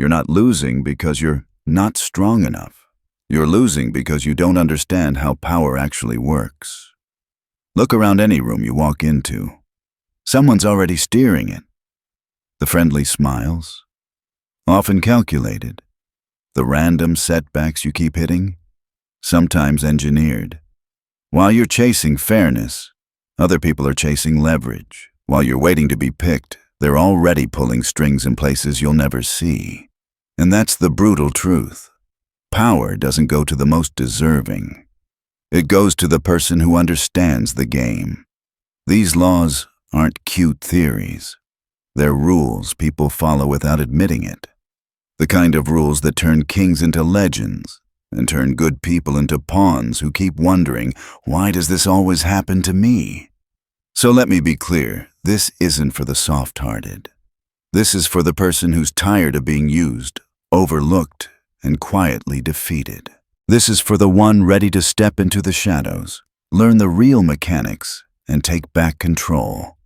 You're not losing because you're not strong enough. You're losing because you don't understand how power actually works. Look around any room you walk into. Someone's already steering it. The friendly smiles, often calculated. The random setbacks you keep hitting, sometimes engineered. While you're chasing fairness, other people are chasing leverage. While you're waiting to be picked, they're already pulling strings in places you'll never see. And that's the brutal truth. Power doesn't go to the most deserving. It goes to the person who understands the game. These laws aren't cute theories. They're rules people follow without admitting it. The kind of rules that turn kings into legends and turn good people into pawns who keep wondering, why does this always happen to me? So let me be clear, this isn't for the soft-hearted. This is for the person who's tired of being used, overlooked, and quietly defeated. This is for the one ready to step into the shadows, learn the real mechanics, and take back control.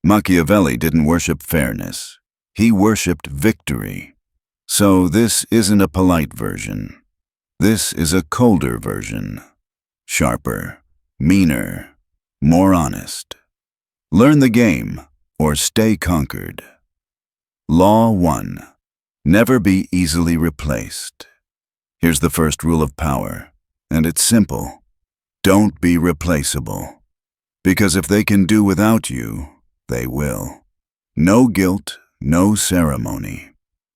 Machiavelli didn't worship fairness. He worshipped victory. So this isn't a polite version. This is a colder version. Sharper, meaner, more honest. Learn the game, or stay conquered. Law 1. Never be easily replaced. Here's the first rule of power, and it's simple. Don't be replaceable. Because if they can do without you, they will. No guilt, no ceremony.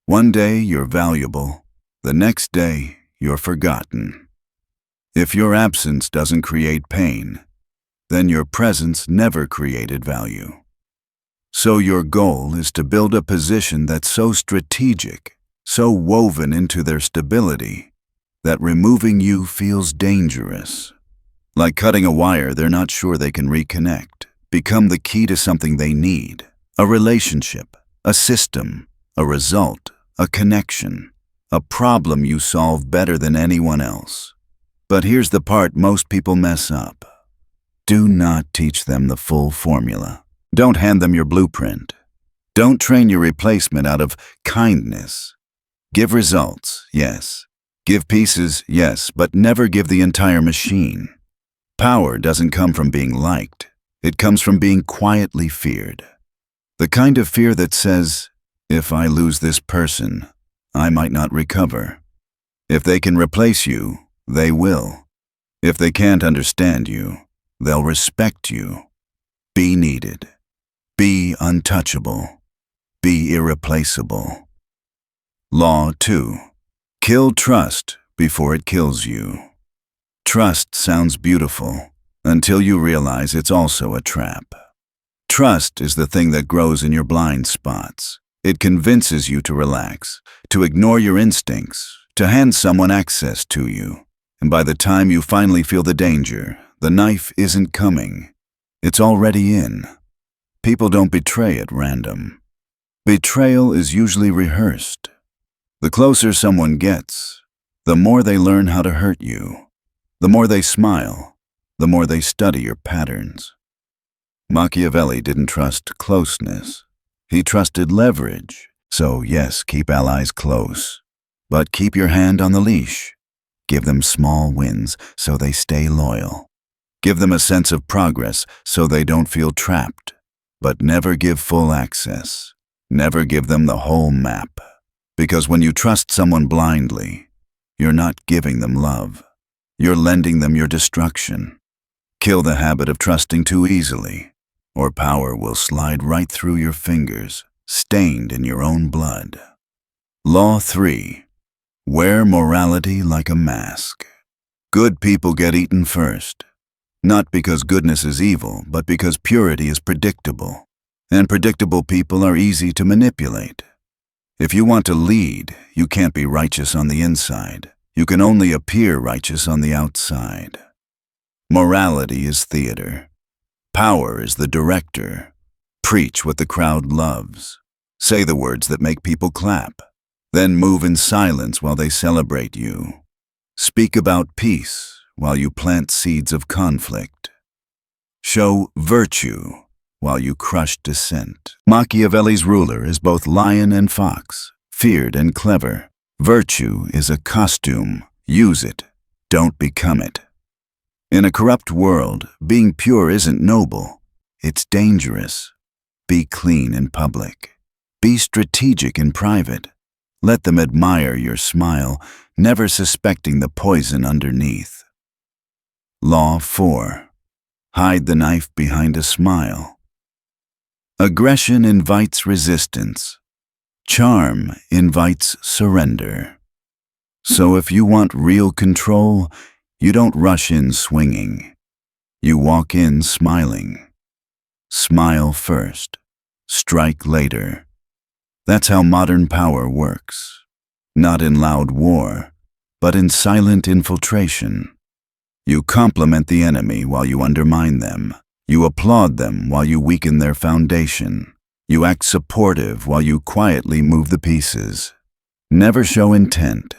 One day you're valuable, the next day you're forgotten. If your absence doesn't create pain, then your presence never created value. So your goal is to build a position that's so strategic, so woven into their stability, that removing you feels dangerous. Like cutting a wire they're not sure they can reconnect. Become the key to something they need. A relationship, a system, a result, a connection, a problem you solve better than anyone else. But here's the part most people mess up. Do not teach them the full formula. Don't hand them your blueprint. Don't train your replacement out of kindness. Give results, yes. Give pieces, yes, but never give the entire machine. Power doesn't come from being liked. It comes from being quietly feared. The kind of fear that says, if I lose this person, I might not recover. If they can replace you, they will. If they can't understand you, they'll respect you. Be needed. Be untouchable. Be irreplaceable. Law 2. Kill trust before it kills you. Trust sounds beautiful until you realize it's also a trap. Trust is the thing that grows in your blind spots. It convinces you to relax, to ignore your instincts, to hand someone access to you. And by the time you finally feel the danger, the knife isn't coming. It's already in. People don't betray at random. Betrayal is usually rehearsed. The closer someone gets, the more they learn how to hurt you. The more they smile, the more they study your patterns. Machiavelli didn't trust closeness. He trusted leverage. So yes, keep allies close. But keep your hand on the leash. Give them small wins so they stay loyal. Give them a sense of progress so they don't feel trapped. But never give full access. Never give them the whole map. Because when you trust someone blindly, you're not giving them love. You're lending them your destruction. Kill the habit of trusting too easily, or power will slide right through your fingers, stained in your own blood. Law 3. Wear morality like a mask. Good people get eaten first. Not because goodness is evil, but because purity is predictable. And predictable people are easy to manipulate. If you want to lead, you can't be righteous on the inside. You can only appear righteous on the outside. Morality is theater. Power is the director. Preach what the crowd loves. Say the words that make people clap. Then move in silence while they celebrate you. Speak about peace while you plant seeds of conflict. Show virtue while you crush dissent. Machiavelli's ruler is both lion and fox, feared and clever. Virtue is a costume. Use it. Don't become it. In a corrupt world, being pure isn't noble. It's dangerous. Be clean in public. Be strategic in private. Let them admire your smile, never suspecting the poison underneath. Law 4. Hide the knife behind a smile. Aggression invites resistance. Charm invites surrender. So if you want real control, you don't rush in swinging. You walk in smiling. Smile first. Strike later. That's how modern power works. Not in loud war, but in silent infiltration. You compliment the enemy while you undermine them. You applaud them while you weaken their foundation. You act supportive while you quietly move the pieces. Never show intent.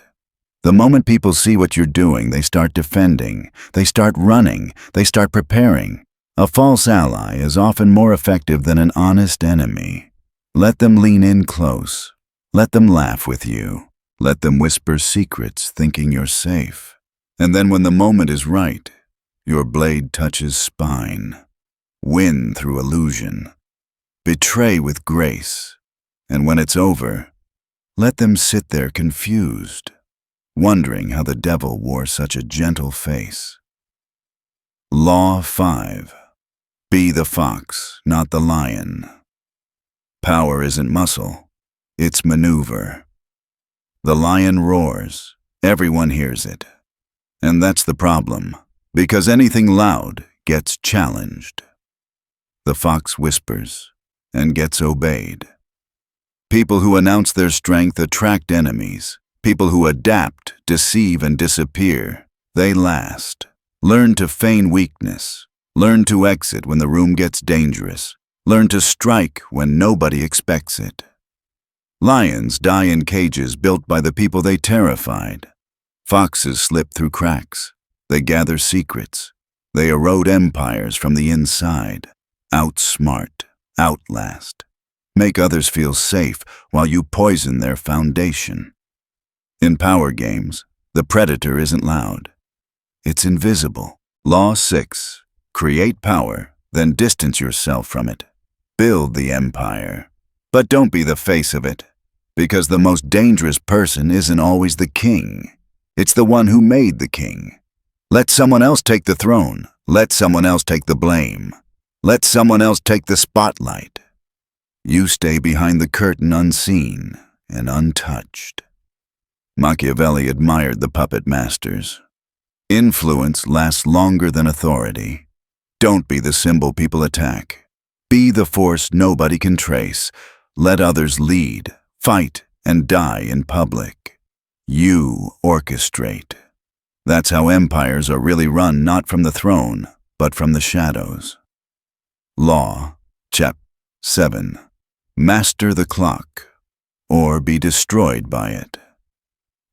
The moment people see what you're doing, they start defending, they start running, they start preparing. A false ally is often more effective than an honest enemy. Let them lean in close. Let them laugh with you. Let them whisper secrets thinking you're safe. And then when the moment is right, your blade touches spine. Win through illusion. Betray with grace. And when it's over, let them sit there confused, wondering how the devil wore such a gentle face. Law 5. Be the fox, not the lion. Power isn't muscle, it's maneuver. The lion roars, everyone hears it. And that's the problem, because anything loud gets challenged. The fox whispers and gets obeyed. People who announce their strength attract enemies. People who adapt, deceive, and disappear, they last. Learn to feign weakness. Learn to exit when the room gets dangerous. Learn to strike when nobody expects it. Lions die in cages built by the people they terrified. Foxes slip through cracks. They gather secrets. They erode empires from the inside. Outsmart, outlast. Make others feel safe while you poison their foundation. In power games, the predator isn't loud. It's invisible. Law 6. Create power, then distance yourself from it. Build the empire. But don't be the face of it, because the most dangerous person isn't always the king. It's the one who made the king. Let someone else take the throne. Let someone else take the blame. Let someone else take the spotlight. You stay behind the curtain unseen and untouched. Machiavelli admired the puppet masters. Influence lasts longer than authority. Don't be the symbol people attack. Be the force nobody can trace. Let others lead, fight, and die in public. You orchestrate. That's how empires are really run, not from the throne, but from the shadows. Law, Chap. 7. Master the clock, or be destroyed by it.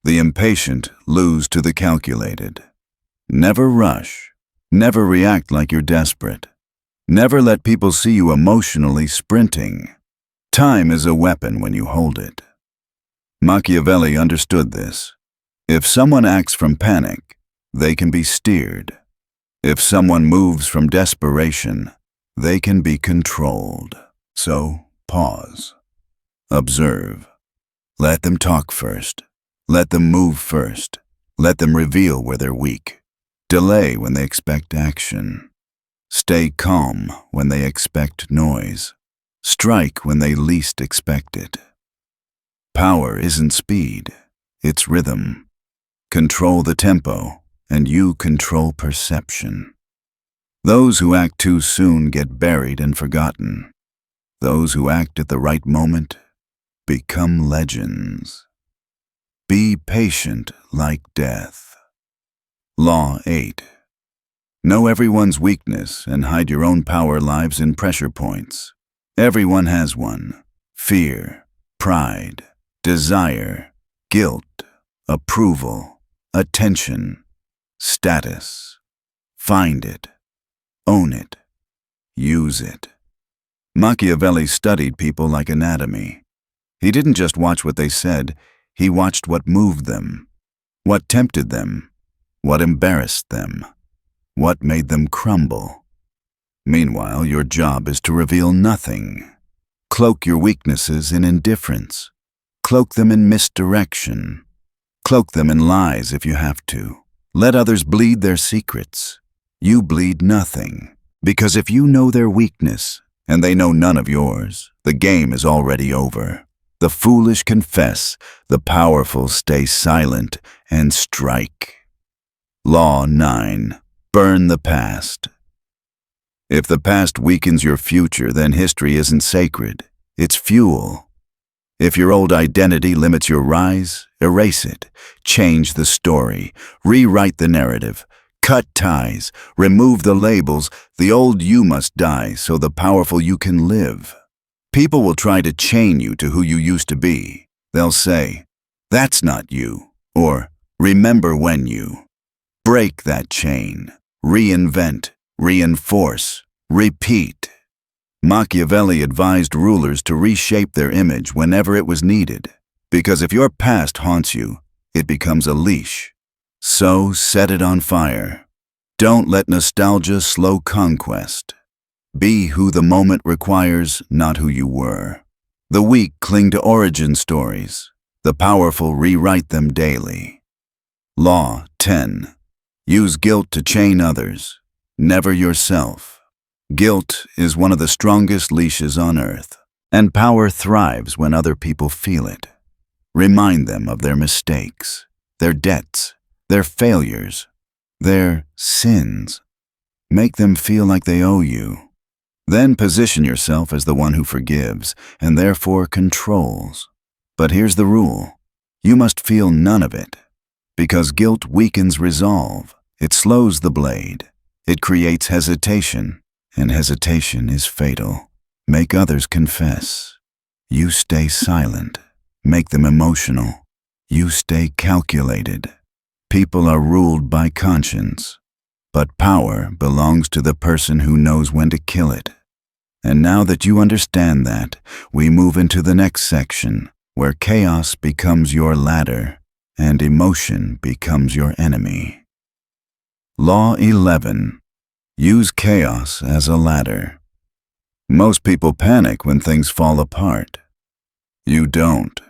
The impatient lose to the calculated. Never rush. Never react like you're desperate. Never let people see you emotionally sprinting. Time is a weapon when you hold it. Machiavelli understood this. If someone acts from panic, they can be steered. If someone moves from desperation, they can be controlled. So, pause. Observe. Let them talk first. Let them move first. Let them reveal where they're weak. Delay when they expect action. Stay calm when they expect noise. Strike when they least expect it. Power isn't speed, it's rhythm. Control the tempo, and you control perception. Those who act too soon get buried and forgotten. Those who act at the right moment become legends. Be patient like death. Law 8. Know everyone's weakness and hide your own power lives in pressure points. Everyone has one. Fear, pride, desire, guilt, approval, attention, status. Find it. Own it. Use it. Machiavelli studied people like anatomy. He didn't just watch what they said, he watched what moved them, what tempted them, what embarrassed them, what made them crumble. Meanwhile, your job is to reveal nothing. Cloak your weaknesses in indifference. Cloak them in misdirection. Cloak them in lies if you have to. Let others bleed their secrets. You bleed nothing, because if you know their weakness, and they know none of yours, the game is already over. The foolish confess, the powerful stay silent and strike. Law 9. Burn the past. If the past weakens your future, then history isn't sacred. It's fuel. If your old identity limits your rise, erase it. Change the story. Rewrite the narrative. Cut ties. Remove the labels. The old you must die so the powerful you can live. People will try to chain you to who you used to be. They'll say, "That's not you," or "Remember when you." Break that chain. Reinvent. Reinforce. Repeat. Machiavelli advised rulers to reshape their image whenever it was needed, because if your past haunts you, it becomes a leash. So set it on fire. Don't let nostalgia slow conquest. Be who the moment requires, not who you were. The weak cling to origin stories. The powerful rewrite them daily. Law 10. Use guilt to chain others, never yourself. Guilt is one of the strongest leashes on earth, and power thrives when other people feel it. Remind them of their mistakes, their debts, their failures, their sins. Make them feel like they owe you. Then position yourself as the one who forgives and therefore controls. But here's the rule. You must feel none of it, because guilt weakens resolve. It slows the blade. It creates hesitation, and hesitation is fatal. Make others confess. You stay silent. Make them emotional. You stay calculated. People are ruled by conscience, but power belongs to the person who knows when to kill it. And now that you understand that, we move into the next section, where chaos becomes your ladder and emotion becomes your enemy. Law 11. Use chaos as a ladder. Most people panic when things fall apart. You don't,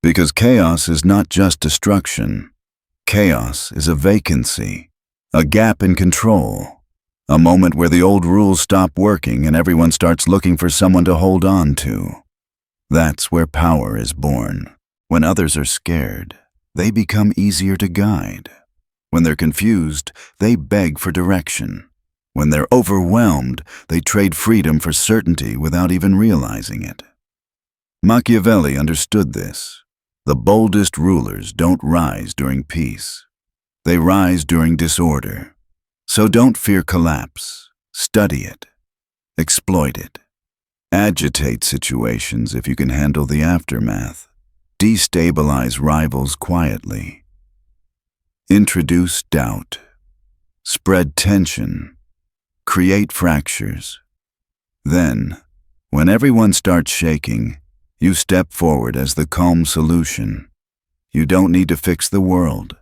because chaos is not just destruction. Chaos is a vacancy, a gap in control, a moment where the old rules stop working and everyone starts looking for someone to hold on to. That's where power is born. When others are scared, they become easier to guide. When they're confused, they beg for direction. When they're overwhelmed, they trade freedom for certainty without even realizing it. Machiavelli understood this. The boldest rulers don't rise during peace. They rise during disorder. So don't fear collapse. Study it. Exploit it. Agitate situations if you can handle the aftermath. Destabilize rivals quietly. Introduce doubt. Spread tension. Create fractures. Then, when everyone starts shaking, you step forward as the calm solution. You don't need to fix the world.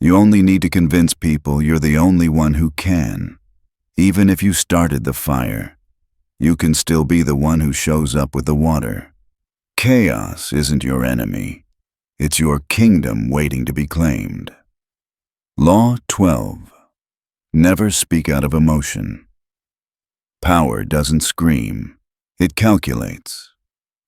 You only need to convince people you're the only one who can. Even if you started the fire, you can still be the one who shows up with the water. Chaos isn't your enemy. It's your kingdom waiting to be claimed. Law 12. Never speak out of emotion. Power doesn't scream. It calculates.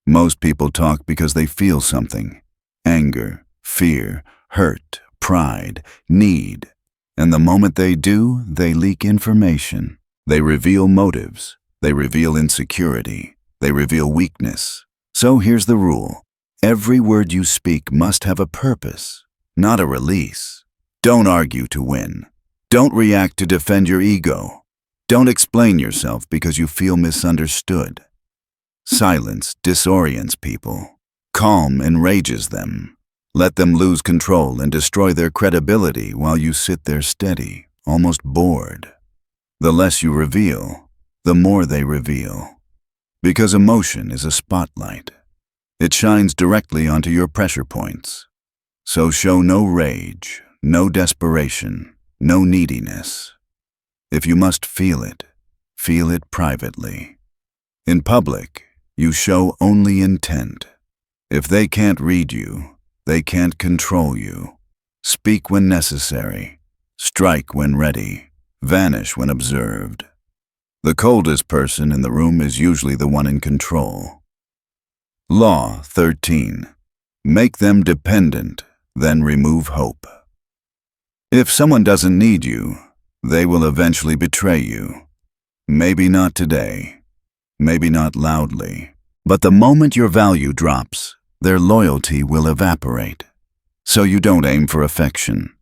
Most people talk because they feel something. Anger, fear, hurt, pride, need. And the moment they do, they leak information. They reveal motives. They reveal insecurity. They reveal weakness. So here's the rule. Every word you speak must have a purpose, not a release. Don't argue to win. Don't react to defend your ego. Don't explain yourself because you feel misunderstood. Silence disorients people. Calm enrages them. Let them lose control and destroy their credibility while you sit there steady, almost bored. The less you reveal, the more they reveal. Because emotion is a spotlight. It shines directly onto your pressure points. So show no rage, no desperation, no neediness. If you must feel it privately. In public, you show only intent. If they can't read you, they can't control you. Speak when necessary, strike when ready, vanish when observed. The coldest person in the room is usually the one in control. Law 13. Make them dependent, then remove hope. If someone doesn't need you, they will eventually betray you. Maybe not today, maybe not loudly, but the moment your value drops, their loyalty will evaporate. So you don't aim for affection.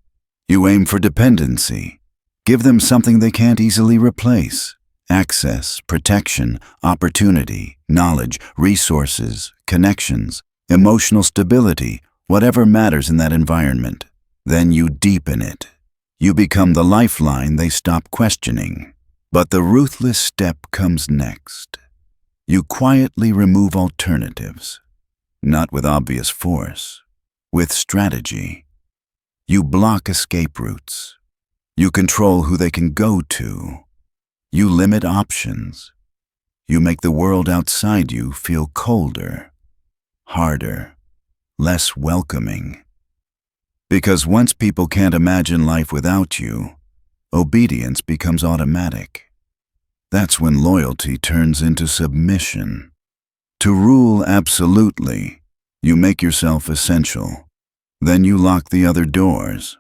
You aim for dependency. Give them something they can't easily replace. Access, protection, opportunity, knowledge, resources, connections, emotional stability, whatever matters in that environment. Then you deepen it. You become the lifeline they stop questioning. But the ruthless step comes next. You quietly remove alternatives. Not with obvious force, with strategy. You block escape routes. You control who they can go to. You limit options. You make the world outside you feel colder, harder, less welcoming. Because once people can't imagine life without you, obedience becomes automatic. That's when loyalty turns into submission. To rule absolutely, you make yourself essential. Then you lock the other doors.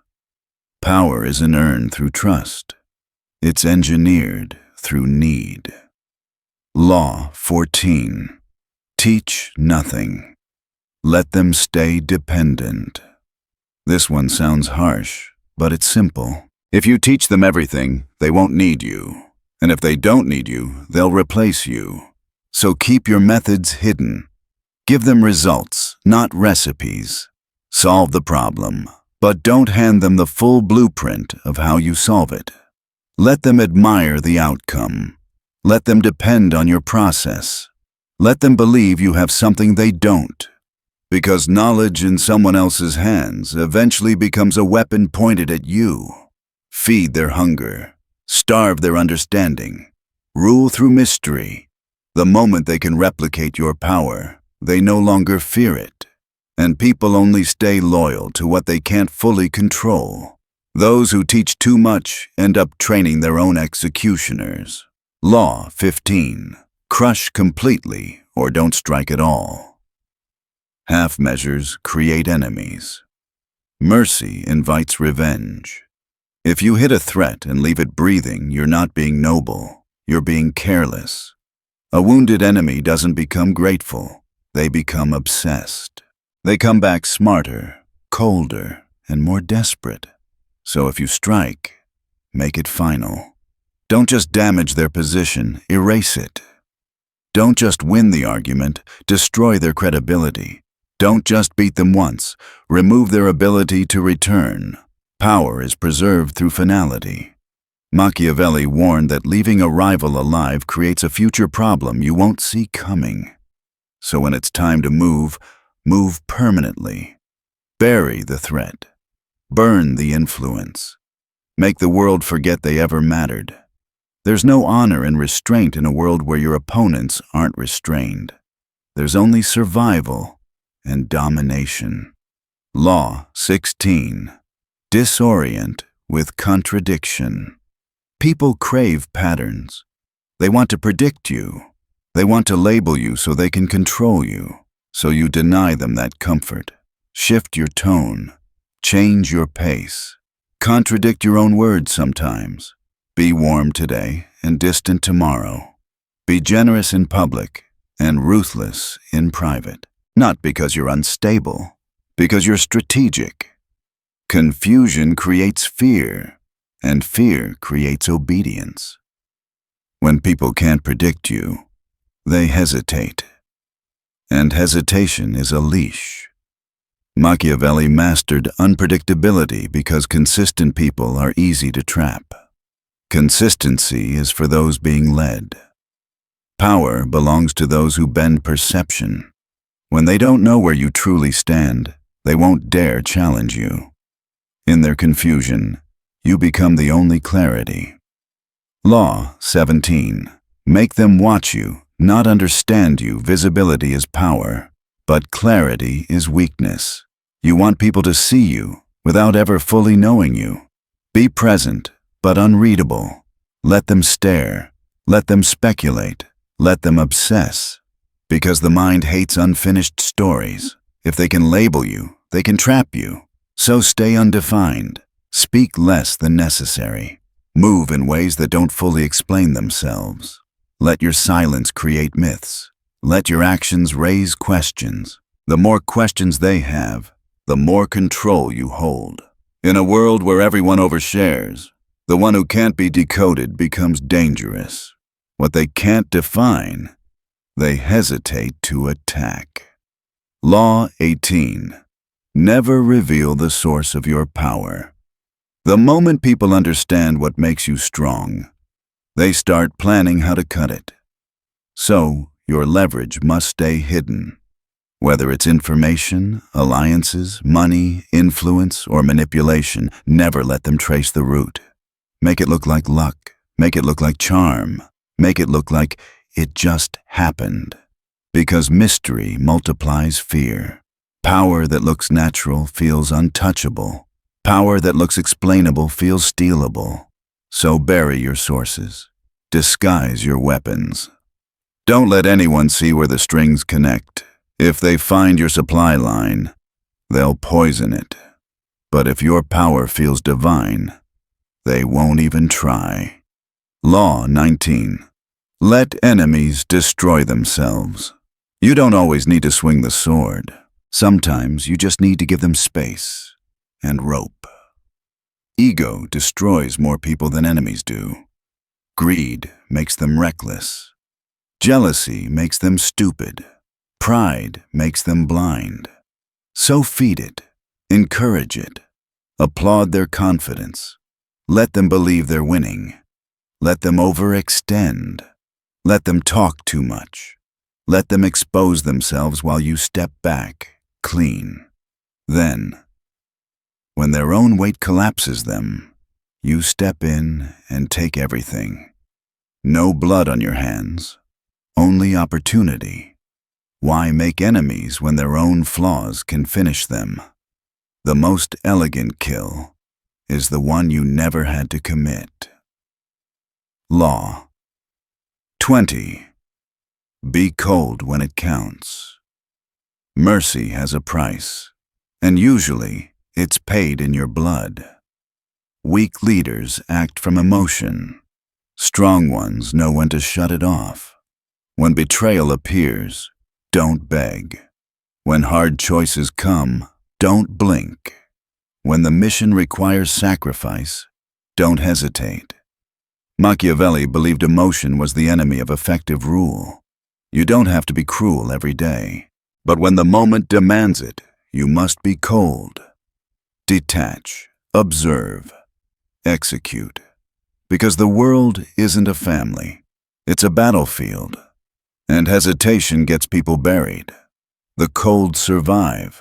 Power isn't earned through trust. It's engineered through need. Law 14. Teach nothing. Let them stay dependent. This one sounds harsh, but it's simple. If you teach them everything, they won't need you. And if they don't need you, they'll replace you. So keep your methods hidden. Give them results, not recipes. Solve the problem, but don't hand them the full blueprint of how you solve it. Let them admire the outcome. Let them depend on your process. Let them believe you have something they don't. Because knowledge in someone else's hands eventually becomes a weapon pointed at you. Feed their hunger. Starve their understanding. Rule through mystery. The moment they can replicate your power, they no longer fear it. And people only stay loyal to what they can't fully control. Those who teach too much end up training their own executioners. Law 15. Crush completely or don't strike at all. Half measures create enemies. Mercy invites revenge. If you hit a threat and leave it breathing, you're not being noble, you're being careless. A wounded enemy doesn't become grateful, they become obsessed. They come back smarter, colder, and more desperate. So if you strike, make it final. Don't just damage their position, erase it. Don't just win the argument, destroy their credibility. Don't just beat them once, remove their ability to return. Power is preserved through finality. Machiavelli warned that leaving a rival alive creates a future problem you won't see coming. So when it's time to move permanently. Bury the threat. Burn the influence. Make the world forget they ever mattered. There's no honor and restraint in a world where your opponents aren't restrained. There's only survival and domination. Law 16. Disorient with contradiction. People crave patterns. They want to predict you. They want to label you so they can control you. So you deny them that comfort. Shift your tone. Change your pace. Contradict your own words sometimes. Be warm today and distant tomorrow. Be generous in public and ruthless in private. Not because you're unstable, because you're strategic. Confusion creates fear, and fear creates obedience. When people can't predict you, they hesitate. And hesitation is a leash. Machiavelli mastered unpredictability because consistent people are easy to trap. Consistency is for those being led. Power belongs to those who bend perception. When they don't know where you truly stand, they won't dare challenge you. In their confusion, you become the only clarity. Law 17. Make them watch you, not understand you. Visibility is power, but clarity is weakness. You want people to see you without ever fully knowing you. Be present, but unreadable. Let them stare. Let them speculate. Let them obsess. Because the mind hates unfinished stories. If they can label you, they can trap you. So stay undefined. Speak less than necessary. Move in ways that don't fully explain themselves. Let your silence create myths. Let your actions raise questions. The more questions they have, the more control you hold. In a world where everyone overshares, the one who can't be decoded becomes dangerous. What they can't define, they hesitate to attack. Law 18. Never reveal the source of your power. The moment people understand what makes you strong, they start planning how to cut it. So, your leverage must stay hidden. Whether it's information, alliances, money, influence, or manipulation, never let them trace the root. Make it look like luck. Make it look like charm. Make it look like it just happened. Because mystery multiplies fear. Power that looks natural feels untouchable. Power that looks explainable feels stealable. So bury your sources. Disguise your weapons. Don't let anyone see where the strings connect. If they find your supply line, they'll poison it. But if your power feels divine, they won't even try. Law 19. Let enemies destroy themselves. You don't always need to swing the sword. Sometimes you just need to give them space and rope. Ego destroys more people than enemies do. Greed makes them reckless. Jealousy makes them stupid. Pride makes them blind. So feed it, encourage it, applaud their confidence. Let them believe they're winning. Let them overextend. Let them talk too much. Let them expose themselves while you step back, clean. Then, when their own weight collapses them, you step in and take everything. No blood on your hands, only opportunity. Why make enemies when their own flaws can finish them? The most elegant kill is the one you never had to commit. Law 20. Be cold when it counts. Mercy has a price, and usually it's paid in your blood. Weak leaders act from emotion. Strong ones know when to shut it off. When betrayal appears, don't beg. When hard choices come, don't blink. When the mission requires sacrifice, don't hesitate. Machiavelli believed emotion was the enemy of effective rule. You don't have to be cruel every day, but when the moment demands it, you must be cold. Detach, observe, execute. Because the world isn't a family, it's a battlefield. And hesitation gets people buried. The cold survive.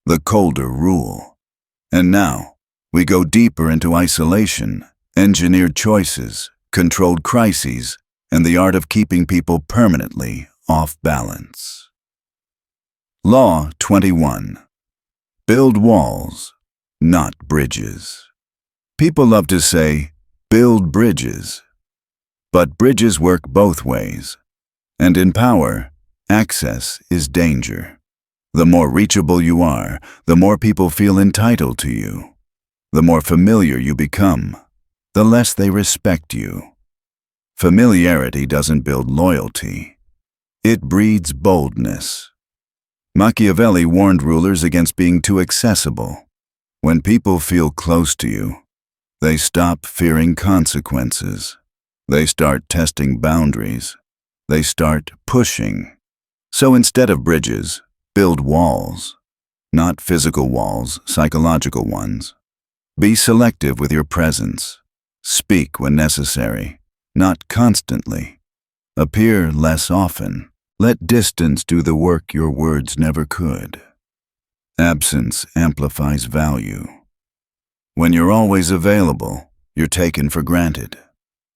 The colder rule. And now, we go deeper into isolation, engineered choices, controlled crises, and the art of keeping people permanently off balance. Law 21. Build walls, not bridges. People love to say, build bridges. But bridges work both ways. And in power, access is danger. The more reachable you are, the more people feel entitled to you. The more familiar you become, the less they respect you. Familiarity doesn't build loyalty. It breeds boldness. Machiavelli warned rulers against being too accessible. When people feel close to you, they stop fearing consequences. They start testing boundaries. They start pushing. So instead of bridges, build walls. Not physical walls, psychological ones. Be selective with your presence. Speak when necessary, not constantly. Appear less often. Let distance do the work your words never could. Absence amplifies value. When you're always available, you're taken for granted.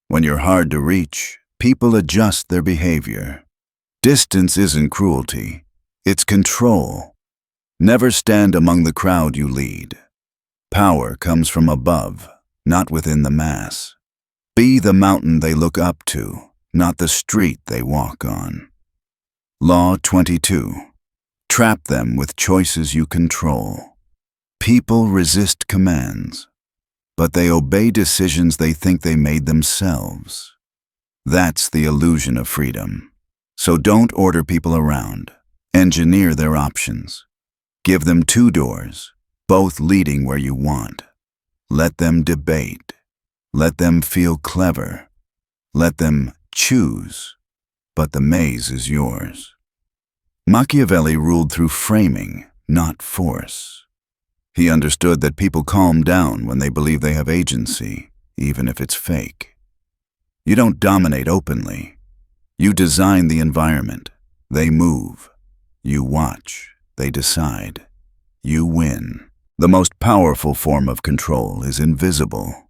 When you're hard to reach, people adjust their behavior. Distance isn't cruelty, it's control. Never stand among the crowd you lead. Power comes from above, not within the mass. Be the mountain they look up to, not the street they walk on. Law 22. Trap them with choices you control. People resist commands, but they obey decisions they think they made themselves. That's the illusion of freedom. So don't order people around. Engineer their options. Give them 2 doors, both leading where you want. Let them debate. Let them feel clever. Let them choose. But the maze is yours. Machiavelli ruled through framing, not force. He understood that people calm down when they believe they have agency, even if it's fake. You don't dominate openly. You design the environment. They move. You watch. They decide. You win. The most powerful form of control is invisible.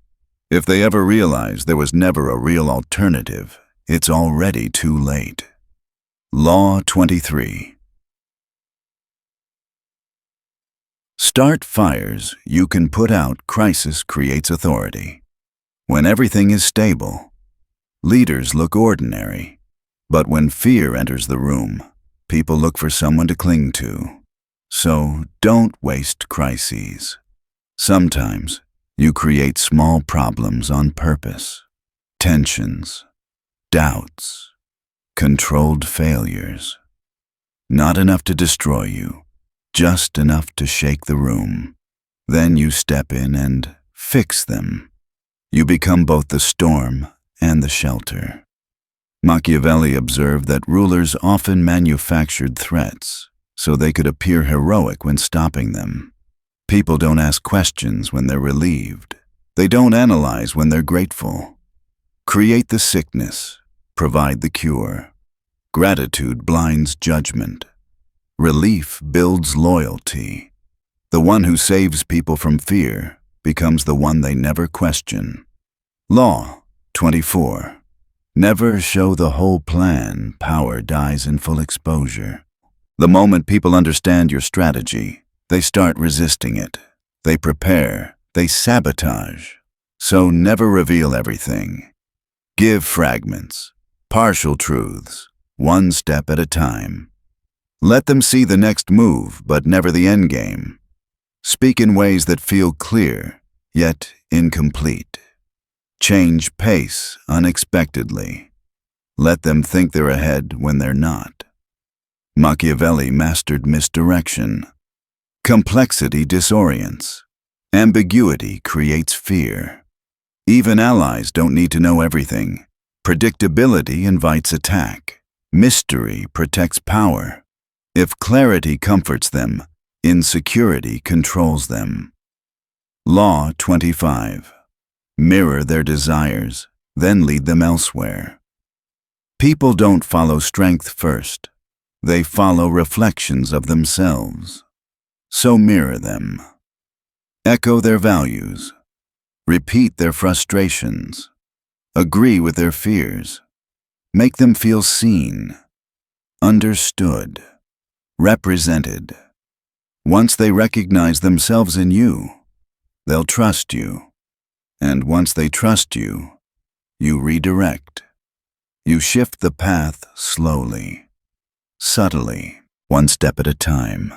If they ever realize there was never a real alternative, it's already too late. Law 23. Start fires you can put out. Crisis creates authority. When everything is stable, leaders look ordinary. But when fear enters the room, people look for someone to cling to. So don't waste crises. Sometimes you create small problems on purpose. Tensions, doubts, controlled failures. Not enough to destroy you, just enough to shake the room. Then you step in and fix them. You become both the storm and the shelter. Machiavelli observed that rulers often manufactured threats so they could appear heroic when stopping them. People don't ask questions when they're relieved. They don't analyze when they're grateful. Create the sickness, provide the cure. Gratitude blinds judgment. Relief builds loyalty. The one who saves people from fear becomes the one they never question. Law 24. Never show the whole plan. Power dies in full exposure. The moment people understand your strategy, they start resisting it. They prepare. They sabotage. So never reveal everything. Give fragments, partial truths, one step at a time. Let them see the next move, but never the end game. Speak in ways that feel clear, yet incomplete. Change pace unexpectedly. Let them think they're ahead when they're not. Machiavelli mastered misdirection. Complexity disorients. Ambiguity creates fear. Even allies don't need to know everything. Predictability invites attack. Mystery protects power. If clarity comforts them, insecurity controls them. Law 25. Mirror their desires, then lead them elsewhere. People don't follow strength first. They follow reflections of themselves. So mirror them. Echo their values. Repeat their frustrations. Agree with their fears. Make them feel seen, understood, represented. Once they recognize themselves in you, they'll trust you. And once they trust you, you redirect. You shift the path slowly, subtly, one step at a time.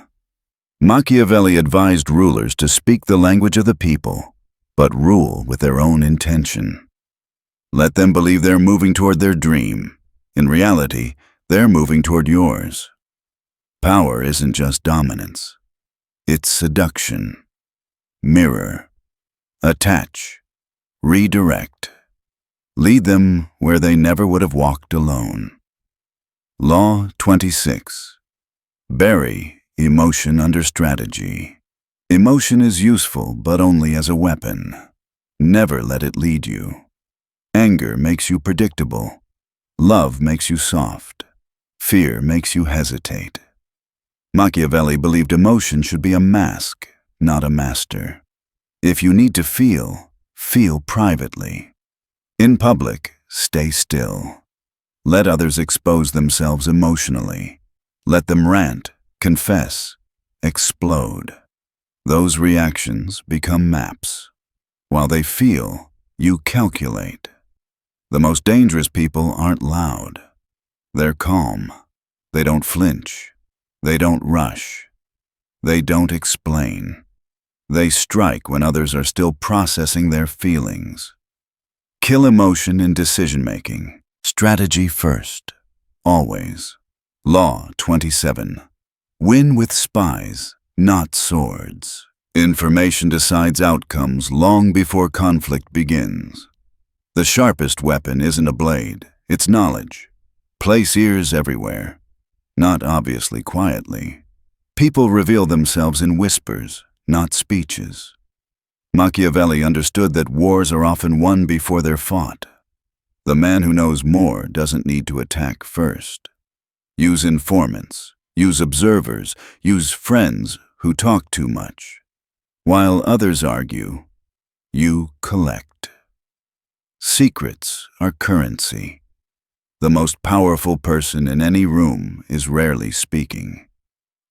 Machiavelli advised rulers to speak the language of the people, but rule with their own intention. Let them believe they're moving toward their dream. In reality, they're moving toward yours. Power isn't just dominance. It's seduction. Mirror. Attach. Redirect. Lead them where they never would have walked alone. Law 26. Bury emotion under strategy. Emotion is useful, but only as a weapon. Never let it lead you. Anger makes you predictable. Love makes you soft. Fear makes you hesitate. Machiavelli believed emotion should be a mask, not a master. If you need to feel, feel privately. In public, stay still. Let others expose themselves emotionally. Let them rant, confess, explode. Those reactions become maps. While they feel, you calculate. The most dangerous people aren't loud. They're calm. They don't flinch. They don't rush. They don't explain. They strike when others are still processing their feelings. Kill emotion in decision-making. Strategy first. Always. Law 27. Win with spies, not swords. Information decides outcomes long before conflict begins. The sharpest weapon isn't a blade, it's knowledge. Place ears everywhere, not obviously quietly. People reveal themselves in whispers, not speeches. Machiavelli understood that wars are often won before they're fought. The man who knows more doesn't need to attack first. Use informants, use observers, use friends who talk too much. While others argue, you collect. Secrets are currency. The most powerful person in any room is rarely speaking.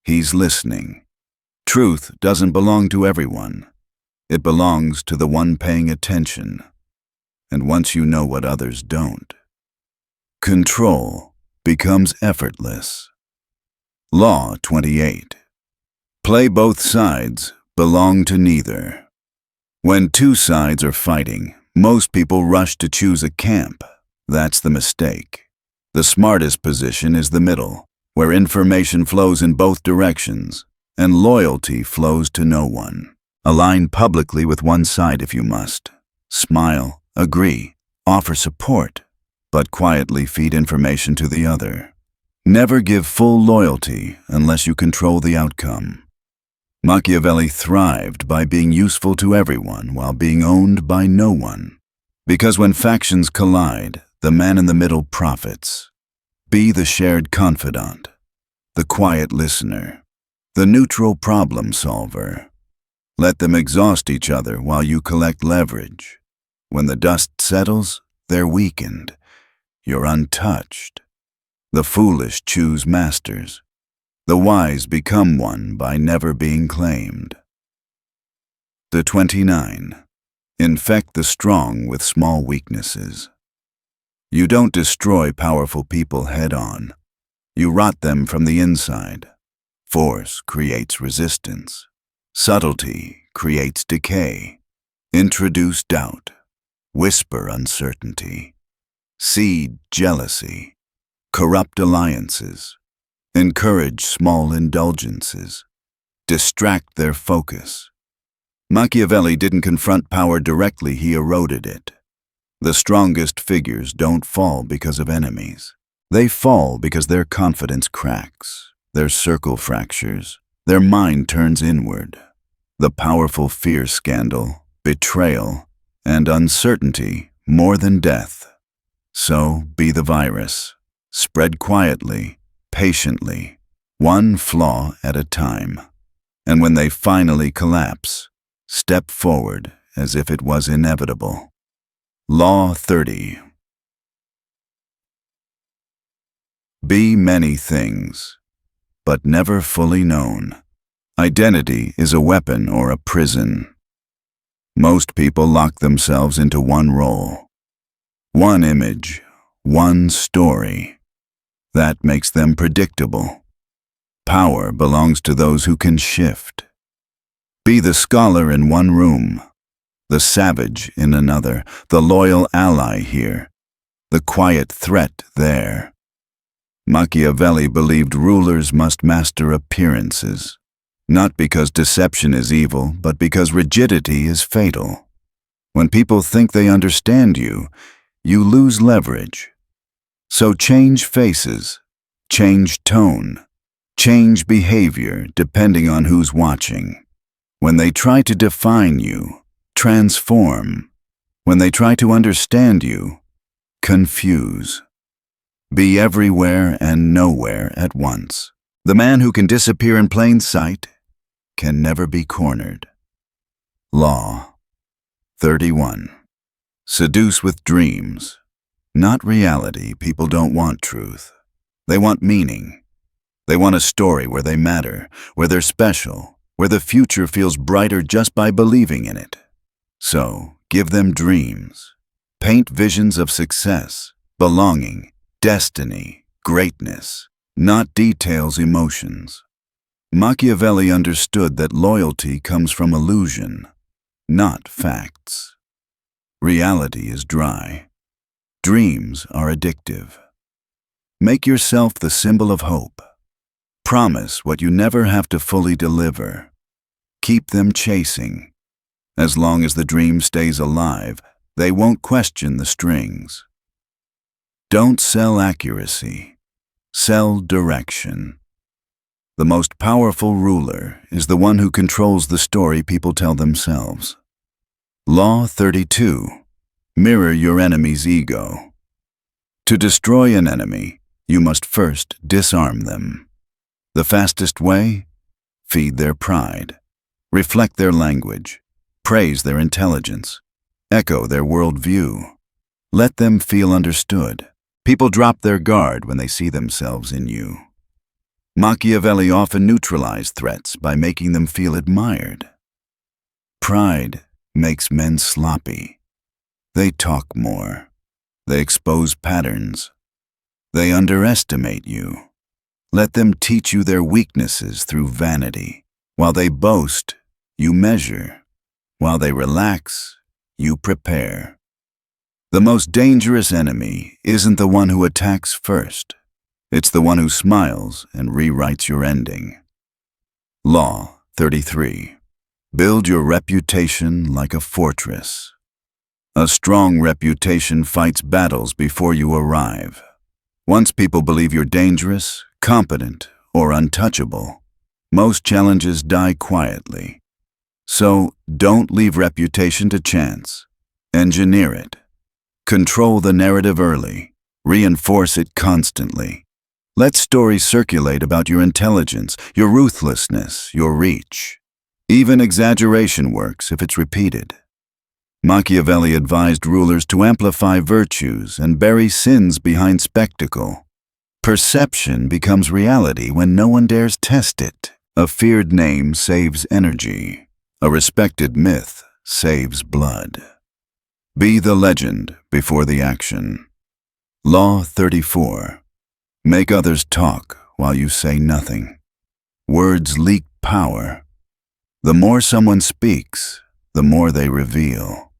He's listening. Truth doesn't belong to everyone. It belongs to the one paying attention. And once you know what others don't, control becomes effortless. Law 28. Play both sides, belong to neither. When two sides are fighting, most people rush to choose a camp. That's the mistake. The smartest position is the middle, where information flows in both directions, and loyalty flows to no one. Align publicly with one side if you must. Smile, agree, offer support, but quietly feed information to the other. Never give full loyalty unless you control the outcome. Machiavelli thrived by being useful to everyone while being owned by no one. Because when factions collide, the man in the middle profits. Be the shared confidant, the quiet listener, the neutral problem solver. Let them exhaust each other while you collect leverage. When the dust settles, they're weakened. You're untouched. The foolish choose masters. The wise become one by never being claimed. The 29. Infect the strong with small weaknesses. You don't destroy powerful people head-on. You rot them from the inside. Force creates resistance. Subtlety creates decay. Introduce doubt. Whisper uncertainty. Seed jealousy. Corrupt alliances. Encourage small indulgences. Distract their focus. Machiavelli didn't confront power directly, he eroded it. The strongest figures don't fall because of enemies. They fall because their confidence cracks, their circle fractures, their mind turns inward. The powerful fear scandal, betrayal, and uncertainty more than death. So be the virus. Spread quietly, patiently, one flaw at a time. And when they finally collapse, step forward as if it was inevitable. Law 30. Be many things, but never fully known. Identity is a weapon or a prison. Most people lock themselves into one role, one image, one story. That makes them predictable. Power belongs to those who can shift. Be the scholar in one room, the savage in another, the loyal ally here, the quiet threat there. Machiavelli believed rulers must master appearances, not because deception is evil, but because rigidity is fatal. When people think they understand you, you lose leverage. So change faces, change tone, change behavior depending on who's watching. When they try to define you, transform. When they try to understand you, confuse. Be everywhere and nowhere at once. The man who can disappear in plain sight can never be cornered. Law 31. Seduce with dreams. Not reality. People don't want truth. They want meaning. They want a story where they matter, where they're special, where the future feels brighter just by believing in it. So, give them dreams. Paint visions of success, belonging, destiny, greatness, not details, emotions. Machiavelli understood that loyalty comes from illusion, not facts. Reality is dry. Dreams are addictive. Make yourself the symbol of hope. Promise what you never have to fully deliver. Keep them chasing. As long as the dream stays alive, they won't question the strings. Don't sell accuracy. Sell direction. The most powerful ruler is the one who controls the story people tell themselves. Law 32. Mirror your enemy's ego. To destroy an enemy, you must first disarm them. The fastest way? Feed their pride. Reflect their language. Praise their intelligence. Echo their worldview. Let them feel understood. People drop their guard when they see themselves in you. Machiavelli often neutralized threats by making them feel admired. Pride makes men sloppy. They talk more. They expose patterns. They underestimate you. Let them teach you their weaknesses through vanity. While they boast, you measure. While they relax, you prepare. The most dangerous enemy isn't the one who attacks first. It's the one who smiles and rewrites your ending. Law 33. Build your reputation like a fortress. A strong reputation fights battles before you arrive. Once people believe you're dangerous, competent, or untouchable, most challenges die quietly. So, don't leave reputation to chance. Engineer it. Control the narrative early. Reinforce it constantly. Let stories circulate about your intelligence, your ruthlessness, your reach. Even exaggeration works if it's repeated. Machiavelli advised rulers to amplify virtues and bury sins behind spectacle. Perception becomes reality when no one dares test it. A feared name saves energy. A respected myth saves blood. Be the legend before the action. Law 34. Make others talk while you say nothing. Words leak power. The more someone speaks, the more they reveal.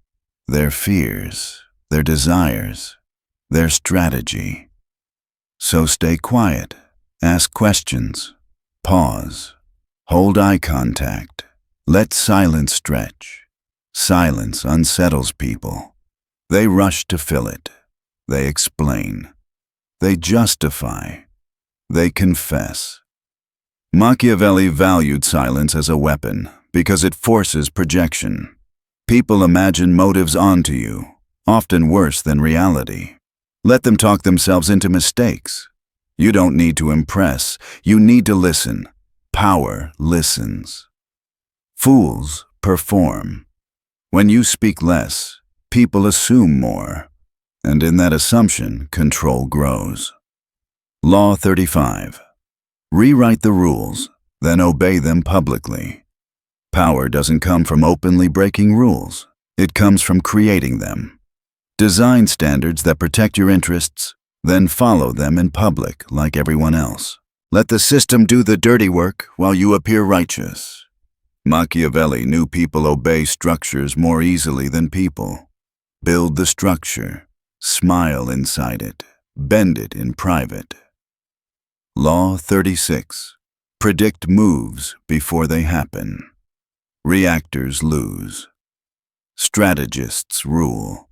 Their fears, their desires, their strategy. So stay quiet, ask questions, pause, hold eye contact, let silence stretch. Silence unsettles people. They rush to fill it. They explain. They justify. They confess. Machiavelli valued silence as a weapon because it forces projection. People imagine motives onto you, often worse than reality. Let them talk themselves into mistakes. You don't need to impress. You need to listen. Power listens. Fools perform. When you speak less, people assume more. And in that assumption, control grows. Law 35. Rewrite the rules, then obey them publicly. Power doesn't come from openly breaking rules. It comes from creating them. Design standards that protect your interests, then follow them in public like everyone else. Let the system do the dirty work while you appear righteous. Machiavelli knew people obey structures more easily than people. Build the structure. Smile inside it. Bend it in private. Law 36. Predict moves before they happen. Reactors lose. Strategists rule.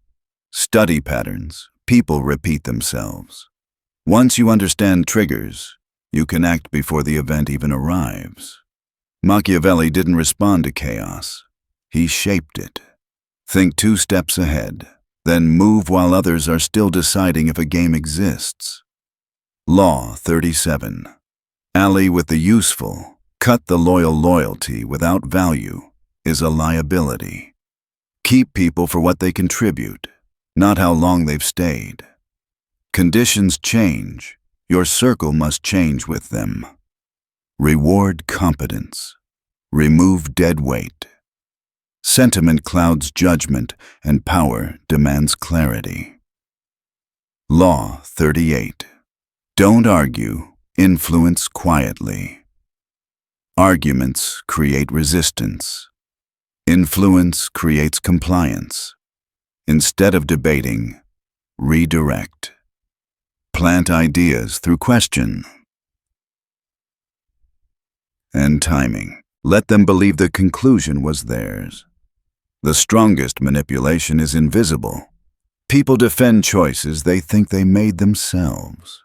Study patterns. People repeat themselves. Once you understand triggers, you can act before the event even arrives. Machiavelli didn't respond to chaos. He shaped it. Think 2 steps ahead, then move while others are still deciding if a game exists. Law 37. Ally with the useful, cut the loyalty without value is a liability. Keep people for what they contribute, not how long they've stayed. Conditions change, your circle must change with them. Reward competence. Remove dead weight. Sentiment clouds judgment, and power demands clarity. Law 38. Don't argue, influence quietly. Arguments create resistance. Influence creates compliance. Instead of debating, redirect. Plant ideas through question and timing. Let them believe the conclusion was theirs. The strongest manipulation is invisible. People defend choices they think they made themselves.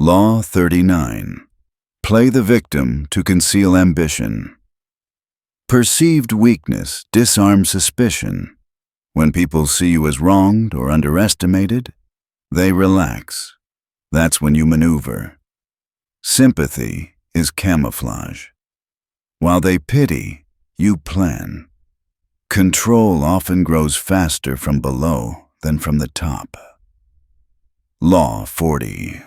Law 39. Play the victim to conceal ambition. Perceived weakness disarms suspicion. When people see you as wronged or underestimated, they relax. That's when you maneuver. Sympathy is camouflage. While they pity, you plan. Control often grows faster from below than from the top. Law 40.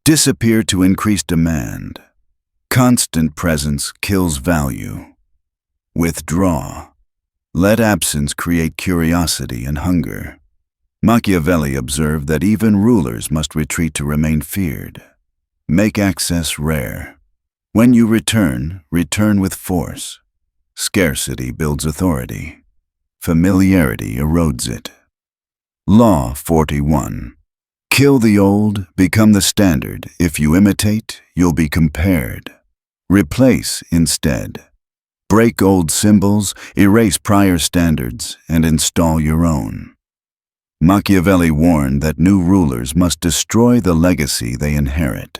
Disappear to increase demand. Constant presence kills value. Withdraw. Let absence create curiosity and hunger. Machiavelli observed that even rulers must retreat to remain feared. Make access rare. When you return with force. Scarcity builds authority. Familiarity erodes it. Law 41. Kill the old, become the standard. If you imitate, you'll be compared. Replace instead. Break old symbols, erase prior standards, and install your own. Machiavelli warned that new rulers must destroy the legacy they inherit.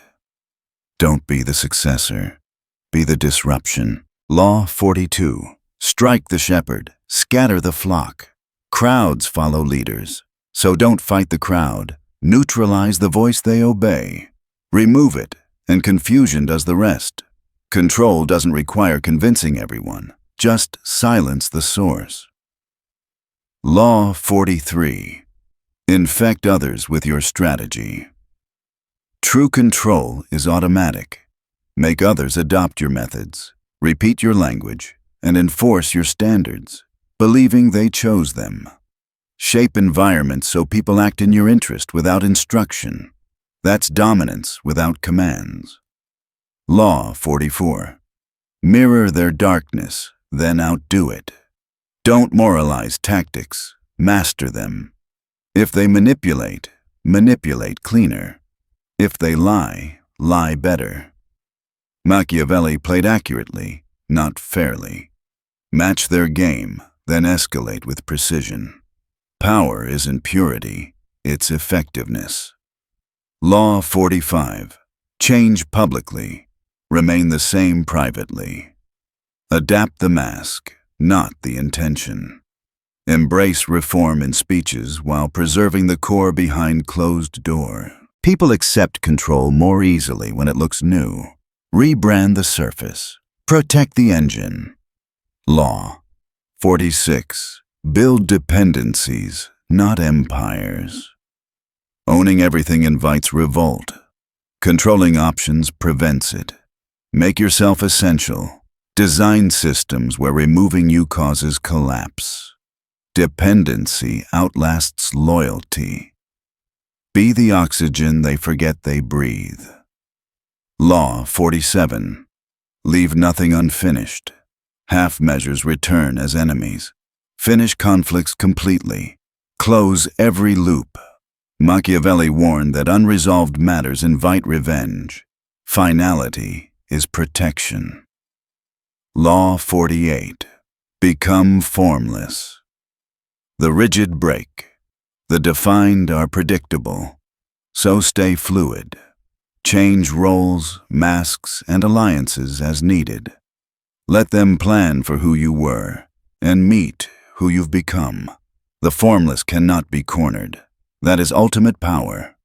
Don't be the successor. Be the disruption. Law 42. Strike the shepherd, scatter the flock. Crowds follow leaders, so don't fight the crowd. Neutralize the voice they obey. Remove it, and confusion does the rest. Control doesn't require convincing everyone. Just silence the source. Law 43. Infect others with your strategy. True control is automatic. Make others adopt your methods. Repeat your language, and enforce your standards, believing they chose them. Shape environments so people act in your interest without instruction. That's dominance without commands. Law 44. Mirror their darkness, then outdo it. Don't moralize tactics, master them. If they manipulate, manipulate cleaner. If they lie, lie better. Machiavelli played accurately, not fairly. Match their game, then escalate with precision. Power isn't purity, it's effectiveness. Law 45. Change publicly. Remain the same privately. Adapt the mask, not the intention. Embrace reform in speeches while preserving the core behind closed door. People accept control more easily when it looks new. Rebrand the surface. Protect the engine. Law 46. Build dependencies, not empires. Owning everything invites revolt. Controlling options prevents it. Make yourself essential. Design systems where removing you causes collapse. Dependency outlasts loyalty. Be the oxygen they forget they breathe. Law 47. Leave nothing unfinished. Half measures return as enemies. Finish conflicts completely. Close every loop. Machiavelli warned that unresolved matters invite revenge. Finality is protection. Law 48. Become formless. The rigid break. The defined are predictable. So stay fluid. Change roles, masks, and alliances as needed. Let them plan for who you were, and meet who you've become. The formless cannot be cornered. That is ultimate power.